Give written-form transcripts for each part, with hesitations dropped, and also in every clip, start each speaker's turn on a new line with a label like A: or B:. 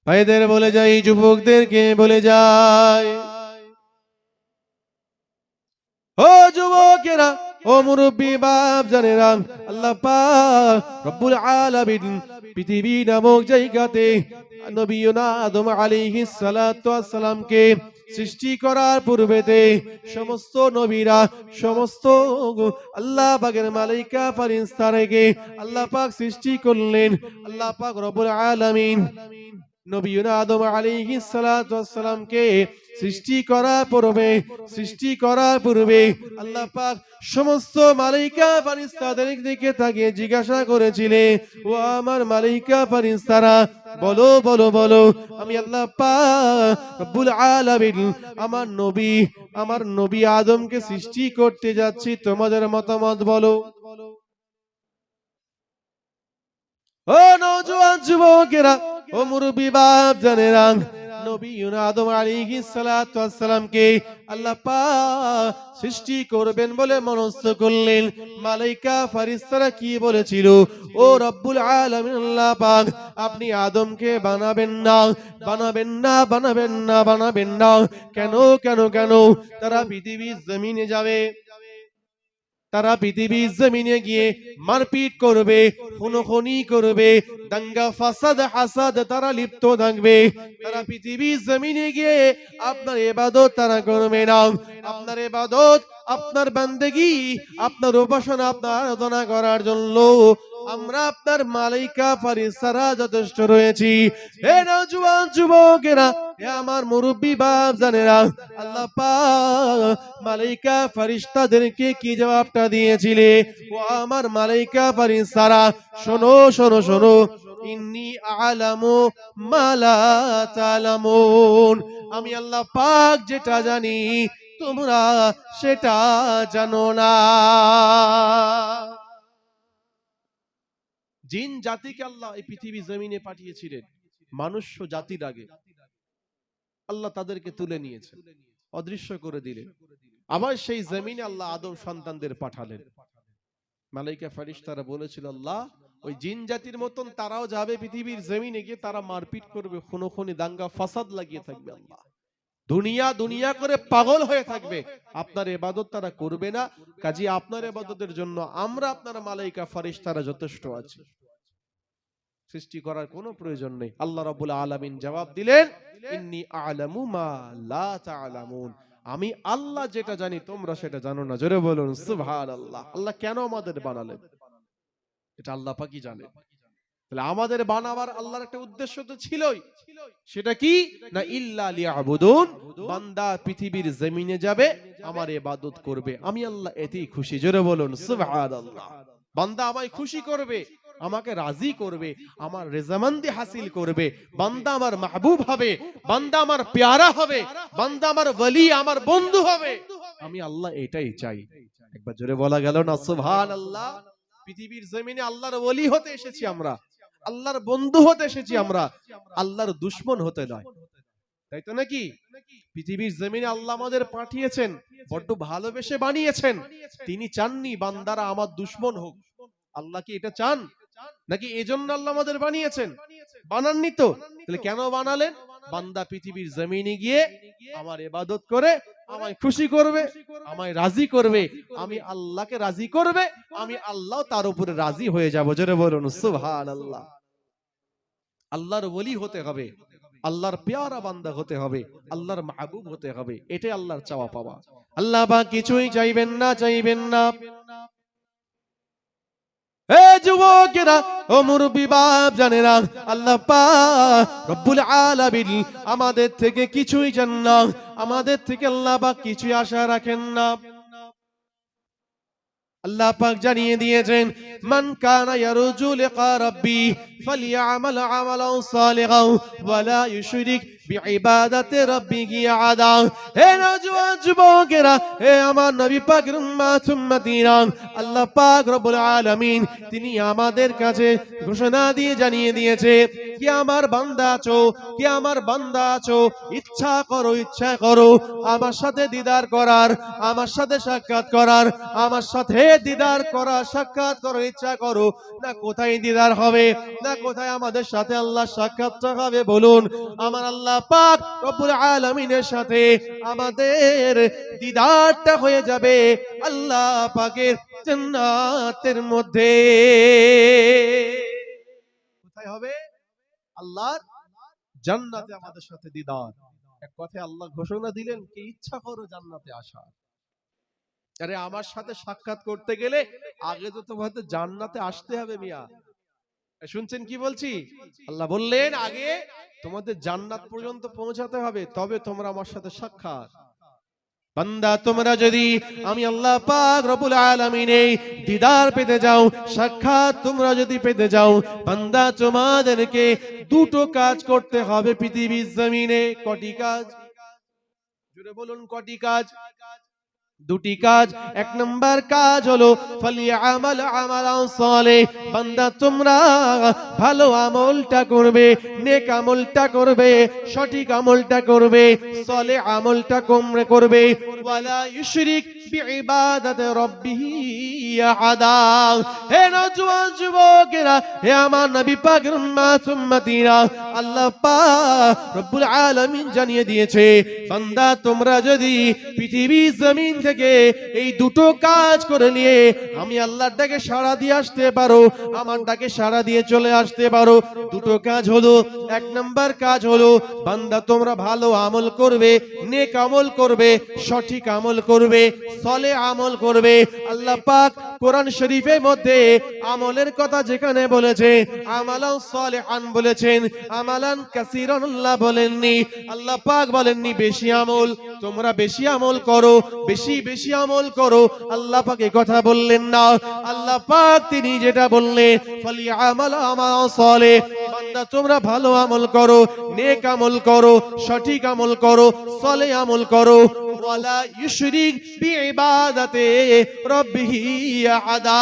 A: ভাইদের বলে যাই, যুবকদেরকে বলে যায়, ও যুবকেরা, ও মুরব্বী বাপ জানেরা, আল্লাহ পাক রব্বুল আলামিন পৃথিবী নামক জায়গাতে নবিয়ুনা আদম আলাইহিস সালাতু ওয়াস সালামকে সৃষ্টি করার পূর্বেতে সমস্ত নবীরা, সমস্ত আল্লাহ পাকের মালাইকা ফেরেশতাদেরকে আল্লাহ পাক সৃষ্টি করলেন। আল্লাহ পাক রব্বুল আলামিন নবিয়ুনা আদম আলাইহিস সালাতু ওয়াস সালামকে সৃষ্টি করার পূর্বে আল্লাহ পাক সমস্ত মালাইকা ফেরেশতাদের দিকে তাকিয়ে জিজ্ঞাসা করেছিলেন, ও আমার মালাইকা ফেরেশতারা, বলো বলো বলো, আমি আল্লাহ পাক রব্বুল আলামিন আমার নবী আদমকে সৃষ্টি করতে যাচ্ছি, তোমাদের মতামত বলো। ও নওজোয়ান যুবকেরা, ও মুরব্বী বাপ জানেরা, নবিয়ুনা আদম আলাইহিস সালাতু ওয়াস সালামকে আল্লাহ পাক সৃষ্টি করবেন বলে মনস্থ করলেন। মালাইকা ফেরেশতারা কি বলেছিল, ও রব্বুল আলামিন আল্লাহ পাক, আপনি আদমকে বানাবেন না। কেন কেন কেন? তারা পৃথিবীর জমিনে যাবে, তারা পৃথিবীর জমিনে গিয়ে মারপিট করবে, খুনোখুনি করবে, দাঙ্গা ফাসাদ হাসাদ তারা লিপ্ত থাকবে। তারা পৃথিবীর জমিনে গিয়ে আপনার ইবাদত তারা করবে না। আপনার ইবাদত, আপনার বান্দেগি, আপনার উপাসনা, আপনার আরাধনা করার জন্য আমরা আপনার মালাইকা ফেরেশতারা যথেষ্ট রয়েছি। হে নওজোয়ান যুবকেরা, হে আমার মুরব্বী বাপ জানেরা, আল্লাহ পাক মালাইকা ফেরেশতাদেরকে কি জবাবটা দিয়েছিলে, ও আমার মালাইকা ফেরেশতারা, শোনো শোনো শোনো, ইন্নী আ'লামু মা লা তা'লামুন, আমি আল্লাহ পাক যেটা জানি তোমরা সেটা জানো না। জিন জাতিকে আল্লাহ এই পৃথিবী জমিনে পাঠিয়েছিলেন মানুষ জাতির আগে। আল্লাহ তাদেরকে তুলে নিয়েছেন, অদৃশ্য করে দিলেন। আবার সেই জমিনে আল্লাহ আদম সন্তানদের পাঠালেন। মালাইকা ফেরেশতারা বলেছিল, আল্লাহ ওই জিন জাতির মতন তারাও যাবে পৃথিবীর জমিনে গিয়ে, তারা মারপিট করবে, খুনোখুনি দাঙ্গা ফাসাদ লাগিয়ে থাকবে, আল্লাহ দুনিয়া দুনিয়া করে পাগল হয়ে থাকবে, আপনার ইবাদত তারা করবে না। কাজী আপনার ইবাদতের জন্য আমরা আপনার মালাইকা ফেরেশতারা যথেষ্ট আছি, সৃষ্টি করার কোনো প্রয়োজন নেই। আল্লাহ রাব্বুল আলামিন জবাব দিলেন, ইন্নী আ'লামু মা লা তা'লামুন, আমি আল্লাহ যেটা জানি তোমরা সেটা জানো না। জোরে বলুন সুবহানাল্লাহ। আল্লাহ কেন আমাদের বানালেন এটা আল্লাহ পাকই জানেন। তাহলে আমাদের বানাবার আল্লাহর একটা উদ্দেশ্য তো ছিলই, সেটা কি না, ইল্লা লিয়াবুদুন, বান্দা পৃথিবীর জমিনে যাবে, আমার ইবাদত করবে, আমি আল্লাহ এতেই খুশি। জোরে বলুন সুবহানাল্লাহ। বান্দা আমায় খুশি করবে, আমাকে রাজি করবে, আমার রেজামন্দি হাসিল করবে, বান্দা আমার মাহবুব হবে, বান্দা আমার প্যারা হবে, বান্দা আমার ওলি, আমার বন্ধু হবে, আমি আল্লাহ এটাই চাই। একবার জোরে বলা গেল না সুবহানাল্লাহ। পৃথিবীর জমিনে আল্লাহর ওলি হতে এসেছি আমরা, আল্লাহর বন্ধু হতে এসেছি আমরা, আল্লাহর দুশমন হতে নয়, তাই তো নাকি? পৃথিবীর জমিনে আল্লাহ আমাদের পাঠিয়েছেন, বড্ড ভালোবেসে বানিয়েছেন। তিনি চাননি বান্দারা আমার দুশমন হোক। আল্লাহ কি এটা চান নাকি এজন্য আল্লাহ আমাদের বানিয়েছেন? বানাননি তো। তাহলে কেন বানালেন? বান্দা পৃথিবীর জমিনে গিয়ে আমার ইবাদত করে আমায় খুশি করবে, আমায় রাজি করবে, আমি আল্লাহকে রাজি করবে, আমি আল্লাহ তার উপরে রাজি হয়ে যাব। জোরে বলুন সুবহানাল্লাহ। আল্লাহর ওলি হতে হবে, আল্লাহর প্যারা বান্দা হতে হবে, আল্লাহর মাহবুব হতে হবে, এটাই আল্লাহর চাওয়া পাওয়া। আল্লাহ পাক কিছুই চাইবেন না। হে যুবকেরা, ও মুরব্বী বাপ জানেরা, আল্লাহ পাক রব্বুল আলামিন আমাদের থেকে কিছুই চান না, আমাদের থেকে আল্লাহ পাক কিছুই আশা রাখেন না। আল্লাহ পাক জানিয়ে দিয়েছেন, মান কানা ইয়ারজু লিকা রাব্বি ফালইআমাল আমালান সালিহান ওয়া লা ইউশরিক বিইবাদাতি রাব্বিহি আহাদা। হে নওজোয়ান যুবকেরা, হে আমার নবী পাকের উম্মতিরা, আল্লাহ পাক রব্বুল আলামিন তিনি আমাদের কাছে ঘোষণা দিয়ে জানিয়ে দিয়েছে, কে আমার বান্দা আছো, কে আমার বান্দা আছো, ইচ্ছা করো আমার সাথে দিদার করার, আমার সাথে সাক্ষাৎ করার, আমার সাথে দিদার করা, সাক্ষাৎ করো, ইচ্ছা করো না। কোথায় দিদার হবে, না কোথায় আমাদের সাথে আল্লাহ সাক্ষাৎটা হবে বলুন? আমার আল্লাহ পাক রব্বুল আলামিনের সাথে আমাদের দিদারটা হয়ে যাবে আল্লাহ পাকের জান্নাতের মধ্যে। কোথায় হবে? আল্লাহর জান্নাতে আমাদের সাথে দিদার। এক কথায় আল্লাহ ঘোষণা দিলেন, কে ইচ্ছা করো জান্নাতে আসার। আরে আমার সাথে সাক্ষাৎ করতে গেলে আগে তো তোমাদের জান্নাতে আসতে হবে মিয়া। শুনছেন কি বলছি? আল্লাহ বললেন আগে তোমাদের জান্নাত পর্যন্ত পৌঁছাতে হবে, তবে তোমরা আমার সাথে সাক্ষাৎ। বান্দা তোমরা যদি আমি আল্লাহ পাক রব্বুল আলামিনের দিদার পেতে যাও, সাক্ষাৎ তোমরা যদি পেতে যাও, বান্দা তোমাদেরকে দুটো কাজ করতে হবে পৃথিবীর জমিনে। কটি কাজ? জোরে বলুন, কটি কাজ? দুটি কাজ। এক নাম্বার কাজ হলো ফালিয়ামাল আমালান সালেহ। বান্দা তোমরা ভালো আমলটা করবে, নেক আমলটা করবে, সঠিক আমলটা করবে, সালেহ আমলটা করবে। ওয়ালা ইউশরিক বিইবাদাতি রাব্বিহি আহাদা। হে নওজোয়ান যুবকেরা, হে আমার নবী পাকের উম্মতিরা, আল্লাহ পাক রব্বুল আলামিন জানিয়ে দিয়েছে, বান্দা তোমরা যদি পৃথিবীর জমিন থেকে এই দুটো কাজ করে নিয়ে আমি আল্লাহর ডাকে সাড়া দিয়ে আসতে পারো, আমার ডাকে সাড়া দিয়ে চলে আসতে পারো। দুটো কাজ হলো, এক নাম্বার কাজ হলো বান্দা তোমরা ভালো আমল করবে, নেক আমল করবে, সঠিক আমল করবে, সলে আমল করবে। আল্লাহ পাক কোরআন শরীফের মধ্যে আমলের কথা যেখানে বলেছে আমালান সালিহান বলেছেন, আমালান কাসীরান আল্লাহ বলেননি। আল্লাহ পাক বলেননি বেশি আমল, তোমরা বেশি আমল করো, বেশি বেশি আমল করো। আল্লাহ পাক এই কথা বললেন না। আল্লাহ পাক তিনি যেটা বললেন ফালিয়ামাল আমালান সালিহ, বান্দা তোমরা ভালো আমল করো, নেক আমল করো, সঠিক আমল করো, সলে আমল করো। ওয়ালা ইউশরিক বিইবাদাতি রাব্বিহি আহাদা।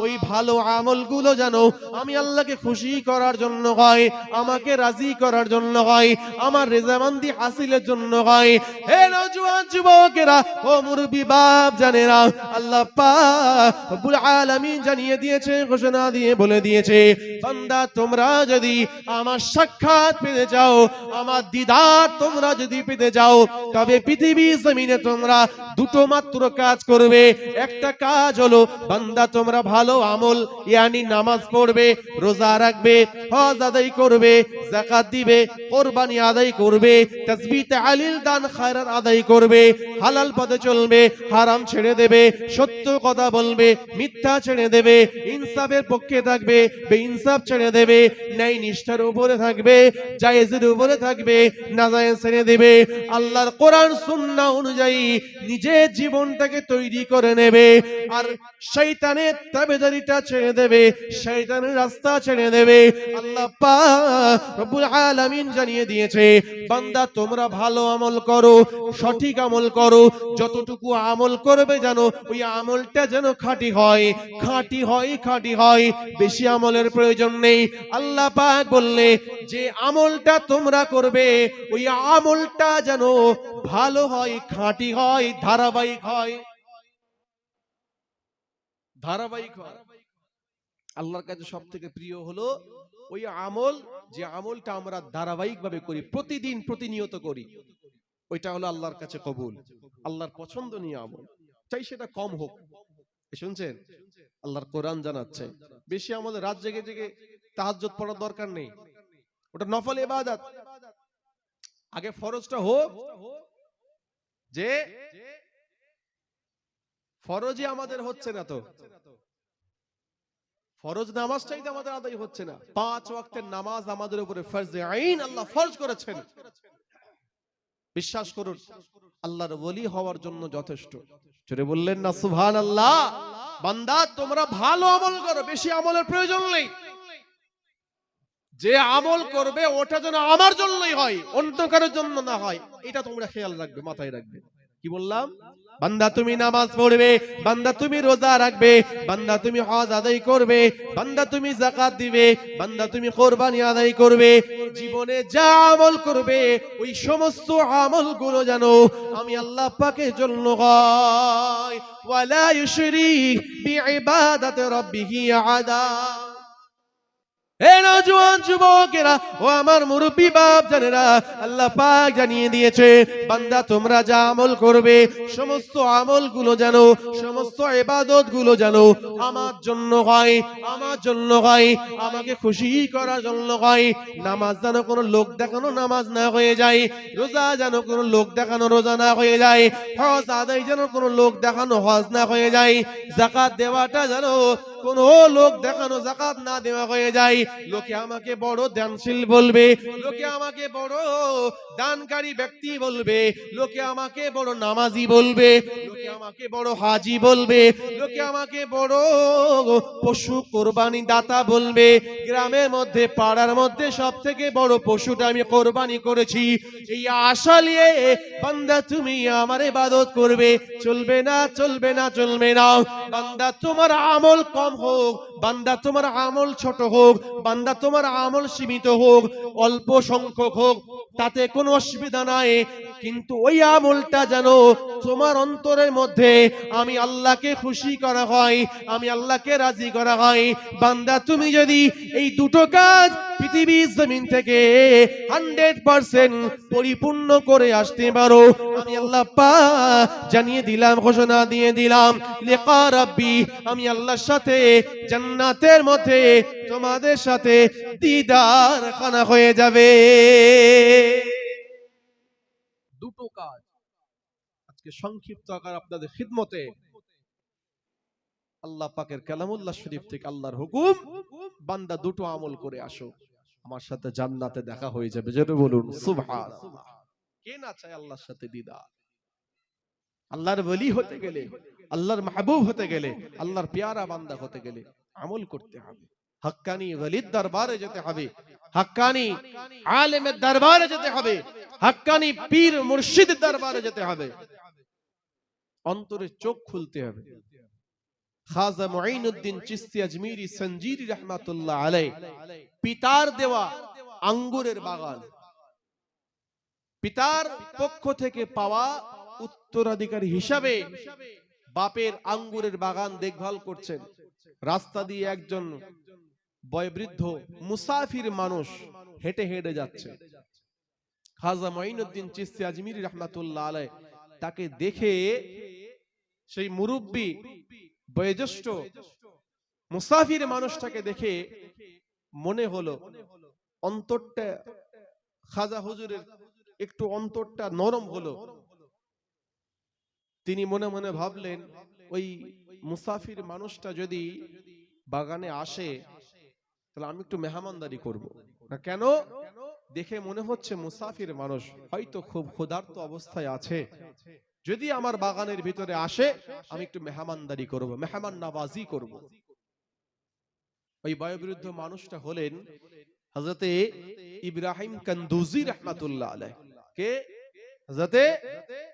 A: ওই ভালো আমলগুলো জানো আমি আল্লাহকে খুশি করার জন্য হয়, আমাকে রাজি করার জন্য হয়, আমার রেজামন্দি হাসিলের জন্য হয়। হে নওজোয়ান যুবকেরা, ও মুরব্বি বাপ জানেরা, আল্লাহ পাক রব্বুল আলামিন জানিয়ে দিয়েছে, ঘোষণা দিয়ে বলে দিয়েছে, বান্দা তোমরা যদি আমার সাক্ষাৎ পেতে যাও, আমার দিদার তোমরা যদি পেতে যাও, তবে পৃথিবীর জমিনে তোমরা দুটো মাত্র কাজ করবে। একটা কাজ হলো বান্দা তোমরা ভালো আমল, ইয়ানি নামাজ পড়বে, রোজা রাখবে, হজ আদায় করবে, যাকাত দিবে, কুরবানি আদায় করবে, তাসবিহ তাহলিল দান খায়রাত আদায় করবে, হালাল পথে চলবে, হারাম ছেড়ে দেবে, সত্য কথা বলবে, মিথ্যা ছেড়ে দেবে, ইনসাফের পক্ষে থাকবে, বেইনসাফ ছেড়ে দেবে, ন্যায় নিষ্ঠার উপরে থাকবে, জায়েজের উপরে থাকবে, নাজায়েজ ছেড়ে দেবে, আল্লাহর কোরআন সুন্নাহ অনুযায়ী নিজের জীবনটাকে তৈরি করে নেবে, আর শয়তানের তাবেদারিটা ছেড়ে দেবে, শয়তানের রাস্তা ছেড়ে দেবে। আল্লাহ পাক রব্বুল আলামিন জানিয়ে দিয়েছে, বান্দা তোমরা ভালো আমল করো, সঠিক আমল করো, যতটুকু আমল করবে জানো ওই আমলটা যেন খাঁটি হয়, খাঁটি হয়, খাঁটি হয়, বেশি আমলের প্রয়োজন নেই। আল্লাহ পাক বললে যে আমলটা তোমরা করবে ওই আমলটা যেন ভালো হয়, খাঁটি হয়, ধারাবাহিক হয়, ধারাবাহিক হয়। আল্লাহর কাছে সব থেকে প্রিয় হলো ওই আমল, যে আমলটা আমরা ধারাবাহিক ভাবে করি, প্রতিদিন প্রতিনিয়ত করি, ওইটা হলো আল্লাহর কাছে কবুল, আল্লাহর পছন্দনীয় আমল, চাই সেটা কম হোক। শুনছেন? আল্লাহর কোরআন জানাচ্ছে বেশি আমল রাত জেগে জেগে তাহাজ্জুদ পড়ার দরকার নেই, ওটা নফল ইবাদত। আগে ফরজটা হোক, যে ফরজই আমাদের হচ্ছে না, তো ফরজ নামাজটাই তো আমাদের আদায় হচ্ছে না। 5 ওয়াক্তের নামাজ আমাদের উপরে ফরজে আইন আল্লাহ ফরজ করেছেন। বিশ্বাস করুন আল্লাহর ওলি হওয়ার জন্য যথেষ্ট। জোরে বললেন না সুবহানাল্লাহ? বান্দা তোমরা ভালো আমল করো, বেশি আমলের প্রয়োজন নেই। যে আমল করবে ওটা যেন আমার জন্যই হয়, অন্য কারোর জন্য না হয়, এটা তোমরা খেয়াল রাখবে, মাথায় রাখবে। কি বললাম? বান্দা তুমি নামাজ পড়বে, বান্দা তুমি রোজা রাখবে, বান্দা তুমি হজ আদায় করবে, বান্দা তুমি যাকাত দিবে, বান্দা তুমি কুরবানি আদায় করবে। জীবনে যা আমল করবে ওই সমস্ত আমলগুলো জানো আমি আল্লাহ পাকের জন্য হয়। ওয়ালা ইউশরিক বিইবাদাতি রাব্বিহি আহাদা। হে নওজোয়ান যুবকেরা ও আমার মুরব্বি বাপ জানেরা, আল্লাহ পাক জানিয়ে দিয়েছে বান্দা তোমরা যা আমল করবে সমস্ত আমলগুলো জানো, সমস্ত ইবাদতগুলো জানো আমার জন্য হয়, আমার জন্য হয়, আমাকে খুশি করার জন্য হয়। নামাজ যেন কোনো লোক দেখানো নামাজ না হয়ে যায়, রোজা যেন কোনো লোক দেখানো রোজা না হয়ে যায়, হজ আদায় যেন কোনো লোক দেখানো হজ না হয়ে যায়, যাকাত দেওয়াটা যেন কোনো লোক দেখানো যাকাত না দেওয়া হয়ে যায়। লোকে আমাকে বড় দানশীল বলবে, লোকে আমাকে বড় দানকারী ব্যক্তি বলবে, লোকে আমাকে বড় নামাজি বলবে, লোকে আমাকে বড় হাজি বলবে, লোকে আমাকে বড় পশু কোরবানি দাতা বলবে। গ্রামের মধ্যে পাড়ার মধ্যে সব থেকে বড় পশুটা আমি কোরবানি করেছি, এই আশা নিয়ে বান্দা তুমি আমার ইবাদত করবে। চলবে না, চলবে না, চলবে না। বান্দা তোমার আমল কম হোক, বান্দা তোমার আমল ছোট হোক, বান্দা তোমার আমল সীমিত হোক, অল্প সংখ্যক হোক, তাতে কোনো অসুবিধা নাই, কিন্তু ওই আমলটা যেন তোমার অন্তরের মধ্যে আমি আল্লাহকে খুশি করা হয়, আমি আল্লাহকে রাজি করা হয়। বান্দা তুমি যদি এই দুটো কাজ পৃথিবীর জমিন থেকে 100% পরিপূর্ণ করে আসতে পারো, আমি আল্লাহ পাক জানিয়ে দিলাম, ঘোষণা দিয়ে দিলাম, লিকা রাব্বি, আমি আল্লাহর সাথে জান্নাতের মধ্যে তোমাদের সাথে দিদার খানা হয়ে যাবে। দুটো কাজ আজকে সংক্ষিপ্ত আকার আপনাদের খিদমতে আল্লাহ পাকের কালামুল্লাহ শরীফ থেকে আল্লাহর হুকুম, বান্দা দুটো আমল করে আসো, আমার সাথে জান্নাতে দেখা হয়ে যাবে। যেটা বলুন সুবহানাল্লাহ। কে না চায় আল্লাহর সাথে দিদার? আল্লাহর ওলি হতে গেলে, আল্লাহর মাহবুব হতে গেলে, আল্লাহর পেয়ারা বান্দা হতে গেলে আমল করতে হবে। হক্কানি ওলির দরবারে যেতে হবে, হক্কানি আলেমের দরবারে যেতে হবে, হক্কানি পীর মুর্শিদের দরবারে যেতে হবে, অন্তরে চোখ খুলতে হবে। খাজা মুঈনুদ্দিন চিশতি আজমিরি সঞ্জিরি রাহমাতুল্লাহ আলাইহি পিতার দেওয়া আঙ্গুরের বাগান, পিতার পক্ষ থেকে পাওয়া উত্তরাধিকারী হিসাবে বাপের আঙ্গুরের বাগান দেখভাল করছেন। রাস্তা দিয়ে একজন বয়োবৃদ্ধ মুসাফির মানুষ হেঁটে হেঁটে যাচ্ছে। খাজা মুঈনুদ্দিন চিশতি আজমিরি রাহমাতুল্লাহ আলাইহি তাকে দেখে সেই মুরব্বী বয়োজ্যেষ্ঠ মুসাফির মানুষটাকে দেখে মনে হলো অন্তরটা খাজা হুজুরের একটু অন্তরটা নরম হলো। তিনি মনে মনে ভাবলেন, ওই মুসাফির মানুষটা যদি বাগানে আসে তাহলে আমি একটু মেহমানদারি করব না। কেন? দেখে মনে হচ্ছে মুসাফির মানুষ হয়তো খুব ক্ষুধার্ত অবস্থায় আছে, যদি আমার বাগানের ভিতরে আসে আমি একটু মেহমানদারি করব, মেহমান নওয়াজি করব। ওই বয়োবৃদ্ধ মানুষটা হলেন হযরতে ইব্রাহিম কান্দুজি রাহমাতুল্লাহ আলাইহি। কে? হযরতে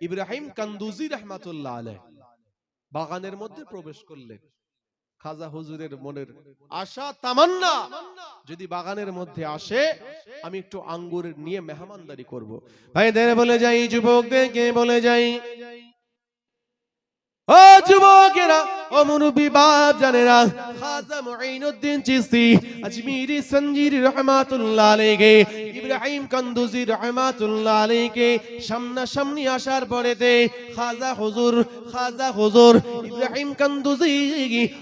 A: ইব্রাহিম কান্দুজি রাহমাতুল্লাহ আলাইহি বাগানের মধ্যে প্রবেশ করলেন। খাজা হুজুরের মনের আশা তামান্না, যদি বাগানের মধ্যে আসে আমি একটু আঙ্গুরের নিয়ে মেহমানদারি করব। ভাইদের বলে যাই, যুবকদেরকে বলে যাই, ও যুবকেরা, ও মুরব্বি বাপ জানেরা, খাজা মুঈনুদ্দিন চিশতি আজমিরি সঞ্জিরি রাহমাতুল্লাহ আলাইহি ইব্রাহিম কান্দুজি রাহমাতুল্লাহ আলাইহি সামনাসামনি আসার পরেতে খাজা হুজুর ইব্রাহিম কান্দুজি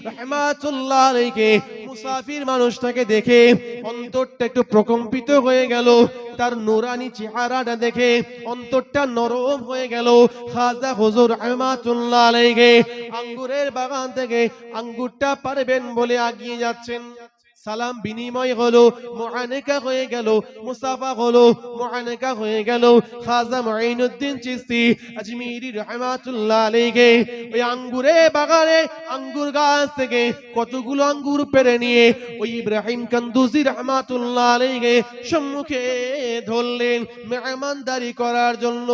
A: রাহমাতুল্লাহ আলাইহি মুসাফির মানুষটাকে দেখে অন্তরটা একটু প্রকম্পিত হয়ে গেল। তার নুরানি চেহারাটা দেখে অন্তরটা নরম হয়ে গেল। খাজা হুজুর রাহমাতুল্লাহ আলাইহি আঙ্গুরের বাগান থেকে আঙ্গুরটা পারবেন বলে এগিয়ে যাচ্ছেন। সালাম বিনিময় হলো, মুআনাকা হয়ে গেল, মুসাফা হলো, মুআনাকা হয়ে গেল। খাজা মুঈনুদ্দিন চিশতি আজমিরি রাহমাতুল্লাহ আলাইহি ওই আঙ্গুরে বাগানে আঙ্গুর গাছ থেকে কতগুলো আঙ্গুর পেড়ে নিয়ে ওই ইব্রাহিম কান্দুজি রাহমাতুল্লাহ আলাইহি সম্মুখে ধরলেন মেহমানদারি করার জন্য।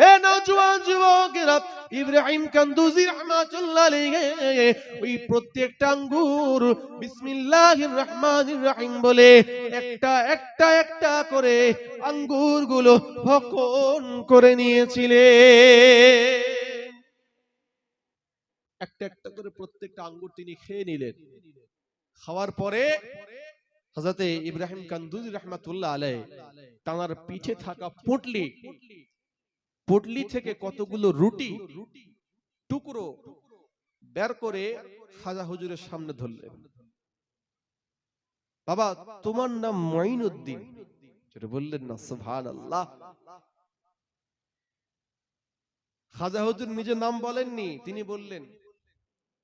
A: এ নওজোয়ান যুবকেরা, ইব্রাহিম কান্দুজি রাহমাতুল্লাহ আলাইহি ওই প্রত্যেকটা আঙ্গুর বিসমিল্লাহির রহমানির রহিম বলে একটা একটা একটা করে আঙ্গুরগুলো ভক্ষণ করে নিয়েছিলেন। একটা একটা করে প্রত্যেকটা আঙ্গুর তিনি খেয়ে নিলেন। খাওয়ার পরে হযরতে ইব্রাহিম কান্দুজি রাহমাতুল্লাহ আলাইহি তার পিঠে থাকা পুটলি থেকে কতগুলো রুটি টুকরো বের করে খাজা হুজুরের সামনে ধরলেন। বাবা, তোমার নাম মঈনুদ্দিন? যেটা বললেন না, সুবহানাল্লাহ। খাজা হুজুর নিজের নাম বলেননি, তিনি বললেন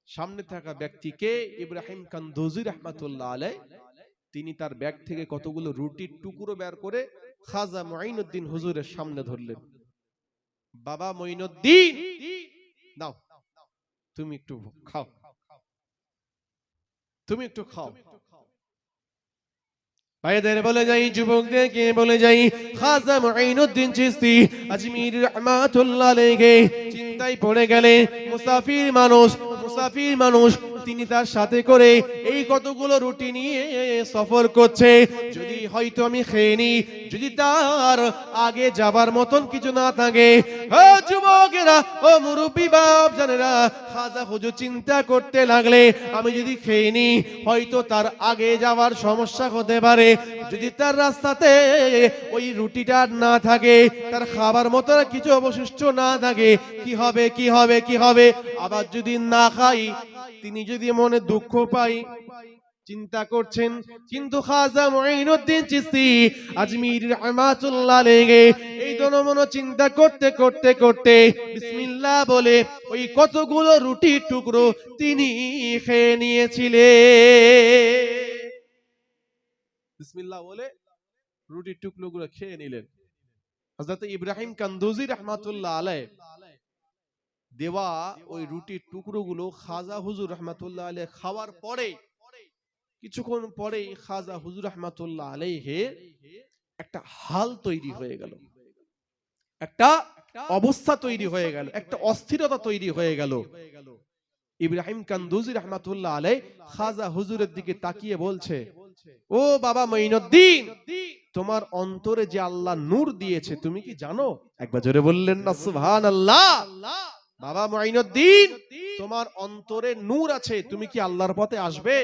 A: সামনে থাকা ব্যক্তিকে ইব্রাহিম কান্দুজি রাহমাতুল্লাহ আলাইহি তিনি তার ব্যাগ থেকে কতগুলো রুটির টুকরো বের করে খাজা মঈনুদ্দিন হুজুরের সামনে ধরলেন। বাবা মঈনুদ্দিন, নাও তুমি একটু খাও, তুমি একটু খাও। ভাইদের বলে যাই, যুবকদেরকে বলে যাই, খাজা মঈনুদ্দিন চিশতি আজমির রাহমাতুল্লাহ আলাইহি চিন্তায় পড়ে গেলেন। মুসাফির মানুষ তিনি তার সাথে করে এই কতগুলো রুটি নিয়ে সফর করছে। যদি হয়তো আমি খেয়ে নিই, যদি তার আগে যাবার মতন কিছু না থাকে। ও যুবকেরা, ও মুরব্বি বাপ জানেরা, খাজা হুজুর চিন্তা করতে লাগলে আমি যদি খেয়ে নিই হয়তো তার আগে যাওয়ার সমস্যা হতে পারে। যদি তার রাস্তাতে ওই রুটিটা না থাকে, তার খাবার মতো কিছু অবশিষ্ট না থাকে, কি হবে কি হবে কি হবে? আবার যদি না খাই, তিনি যদি মনে দুঃখ পাই, চিন্তা করছেন। কিন্তু খাজা মঈনুদ্দিন চিশতি আজমির রাহমাতুল্লাহ আলাইহি এই দনমন চিন্তা করতে করতে করতে বিসমিল্লাহ বলে ওই কতগুলো রুটির টুকরো তিনি খেয়ে নিয়েছিলেন। বিসমিল্লাহ বলে রুটির টুকরোগুলো খেয়ে নিলেন। হযরত ইব্রাহিম কান্দুজি রাহমাতুল্লাহ আলাইহি দেওয়া ওই রুটির টুকরোগুলো খাজা হুজুর রাহমাতুল্লাহ আলাইহি খাওয়ার পরে কিছুক্ষণ পরেই খাজা হুজুর রাহমাতুল্লাহ আলাইহি একটা হাল তৈরি হয়ে গেল, একটা অবস্থা তৈরি হয়ে গেল, একটা অস্থিরতা তৈরি হয়ে গেল। ইব্রাহিম কান্দুজি রাহমাতুল্লাহ আলাইহি খাজা হুজুরের দিকে তাকিয়ে বলছে, ও বাবা মঈনুদ্দিন, তোমার অন্তরে যে আল্লাহ নূর দিয়েছে তুমি কি জানো? একবার জোরে বললেন না সুবহানাল্লাহ। বাবা মঈনুদ্দিন, তোমার অন্তরে নূর আছে, তুমি কি আল্লাহর পথে আসবে?